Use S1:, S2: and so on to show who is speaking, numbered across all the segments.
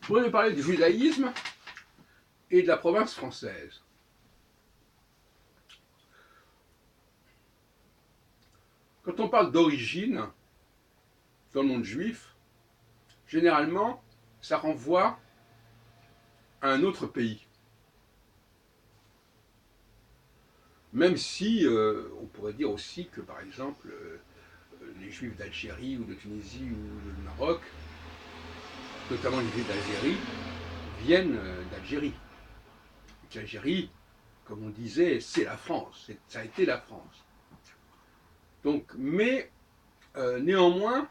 S1: Je voudrais parler du judaïsme et de la province française. Quand on parle d'origine dans le monde juif, généralement, ça renvoie à un autre pays. Même si on pourrait dire aussi que, par exemple, les juifs d'Algérie ou de Tunisie ou du Maroc, notamment les juifs d'Algérie, viennent d'Algérie. L'Algérie, comme on disait, c'est la France, ça a été la France. Donc, mais néanmoins,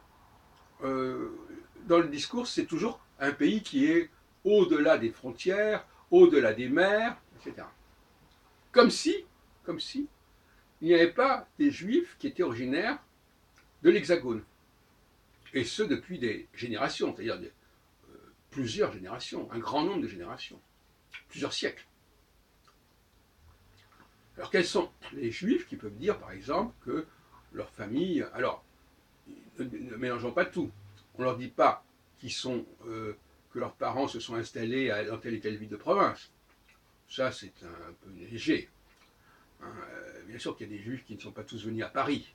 S1: dans le discours, c'est toujours un pays qui est au-delà des frontières, au-delà des mers, etc. Comme si il n'y avait pas des juifs qui étaient originaires de l'Hexagone. Et ce depuis des générations, c'est-à-dire plusieurs générations, un grand nombre de générations, plusieurs siècles. Alors quels sont les juifs qui peuvent dire, par exemple, que leur famille... Alors, ne mélangeons pas tout. On ne leur dit pas que leurs parents se sont installés dans telle et telle ville de province. Ça, c'est un peu léger. Bien sûr qu'il y a des juifs qui ne sont pas tous venus à Paris.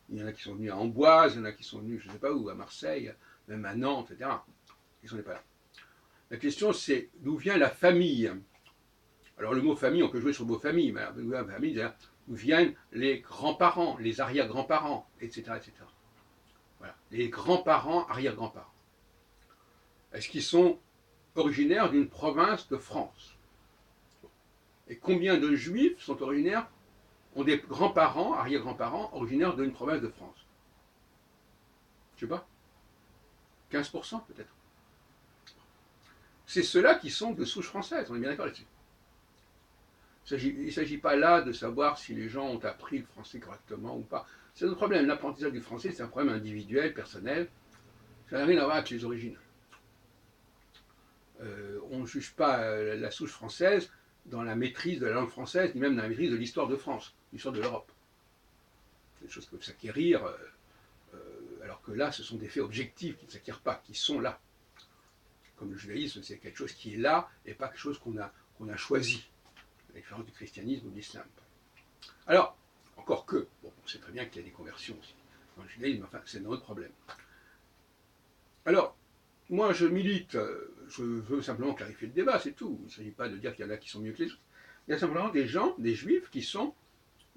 S1: Il y en a qui sont venus à Amboise, il y en a qui sont venus, je ne sais pas où, à Marseille, même à Nantes, etc. Ils ne sont pas là. La question, c'est d'où vient la famille. Alors le mot famille, on peut jouer sur le mot famille, mais d'où vient la famille, d'où viennent les grands-parents, les arrière-grands-parents, etc., etc. Voilà. Les grands-parents, arrière-grands-parents. Est-ce qu'ils sont originaires d'une province de France? Et combien de juifs sont originaires, ont des grands-parents, arrière-grands-parents, originaires d'une province de France? Je ne sais pas. 15% peut-être. C'est ceux-là qui sont de souche française, on est bien d'accord là-dessus. Il ne s'agit pas là de savoir si les gens ont appris le français correctement ou pas. C'est notre problème. L'apprentissage du français, c'est un problème individuel, personnel. Ça n'a rien à voir avec les origines. On ne juge pas la souche française dans la maîtrise de la langue française, ni même dans la maîtrise de l'histoire de France, l'histoire de l'Europe. Des choses qui peuvent s'acquérir, alors que là, ce sont des faits objectifs qui ne s'acquièrent pas, qui sont là. Comme le judaïsme, c'est quelque chose qui est là et pas quelque chose qu'on a choisi, à la différence du christianisme ou de l'islam. Alors, encore que, bon, on sait très bien qu'il y a des conversions aussi dans le judaïsme, enfin, c'est notre problème. Alors, moi, je milite, je veux simplement clarifier le débat, c'est tout. Il ne s'agit pas de dire qu'il y en a qui sont mieux que les autres. Il y a simplement des gens, des juifs, qui sont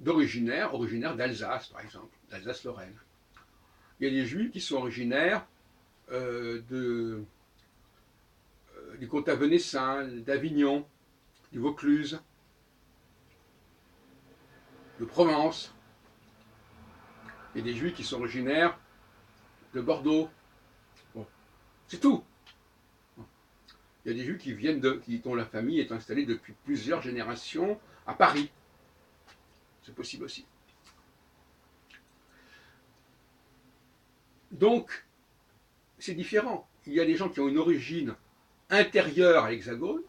S1: originaires d'Alsace, par exemple, d'Alsace-Lorraine. Il y a des juifs qui sont originaires du comtat venessin, d'Avignon, du Vaucluse, de Provence. Il y a des juifs qui sont originaires de Bordeaux. Bon, c'est tout. Il y a des juifs dont la famille est installée depuis plusieurs générations à Paris. C'est possible aussi. Donc, c'est différent. Il y a des gens qui ont une origine intérieure à l'Hexagone,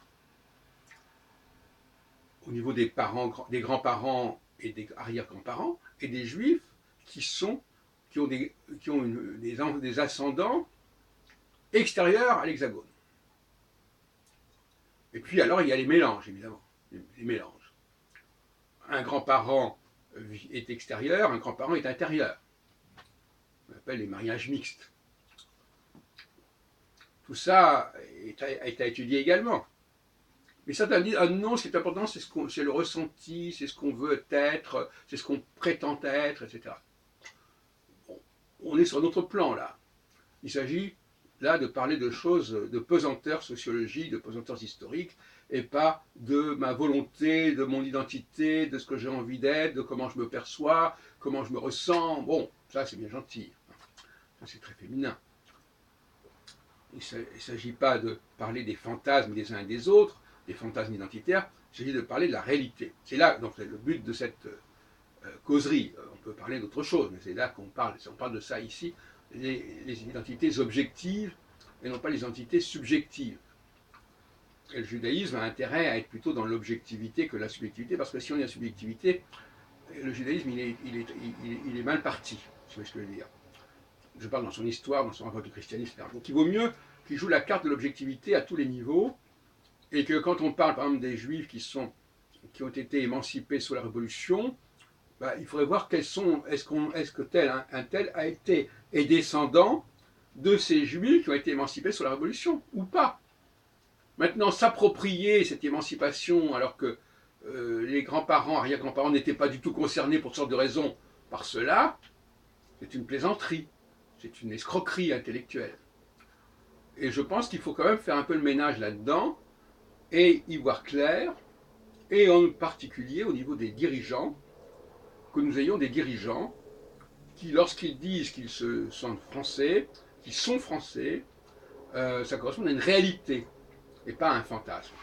S1: au niveau des parents, des grands-parents et des arrière-grands-parents, et des juifs qui ont des ascendants extérieurs à l'Hexagone. Et puis alors, il y a les mélanges, évidemment. Les mélanges. Un grand-parent est extérieur, un grand-parent est intérieur. On appelle les mariages mixtes. Tout ça a été étudié également. Mais certains disent, ah non, ce qui est important, c'est le ressenti, c'est ce qu'on veut être, c'est ce qu'on prétend être, etc. Bon, on est sur notre plan, là. Il s'agit, là, de parler de choses, de pesanteur sociologique, de pesanteur historique, et pas de ma volonté, de mon identité, de ce que j'ai envie d'être, de comment je me perçois, comment je me ressens. Bon, ça, c'est bien gentil. Ça, c'est très féminin. Il ne s'agit pas de parler des fantasmes des uns et des autres, des fantasmes identitaires, il s'agit de parler de la réalité. C'est là donc le but de cette causerie. On peut parler d'autre chose, mais c'est là qu'on parle. On parle de ça ici, les identités objectives et non pas les identités subjectives. Et le judaïsme a intérêt à être plutôt dans l'objectivité que la subjectivité, parce que si on est la subjectivité, le judaïsme il est mal parti, si vous voyez ce que je veux dire. Je parle dans son histoire, dans son rapport du christianisme, etc. Donc il vaut mieux qui joue la carte de l'objectivité à tous les niveaux, et que quand on parle par exemple des juifs qui ont été émancipés sous la Révolution, bah, il faudrait voir est-ce que tel un tel a été est descendant de ces juifs qui ont été émancipés sous la Révolution ou pas. Maintenant, s'approprier cette émancipation alors que les grands-parents, arrière-grands-parents n'étaient pas du tout concernés pour toutes sortes de raisons par cela, c'est une plaisanterie, c'est une escroquerie intellectuelle. Et je pense qu'il faut quand même faire un peu le ménage là-dedans et y voir clair, et en particulier au niveau des dirigeants, que nous ayons des dirigeants qui, lorsqu'ils disent qu'ils se sentent français, qu'ils sont français, ça correspond à une réalité et pas à un fantasme.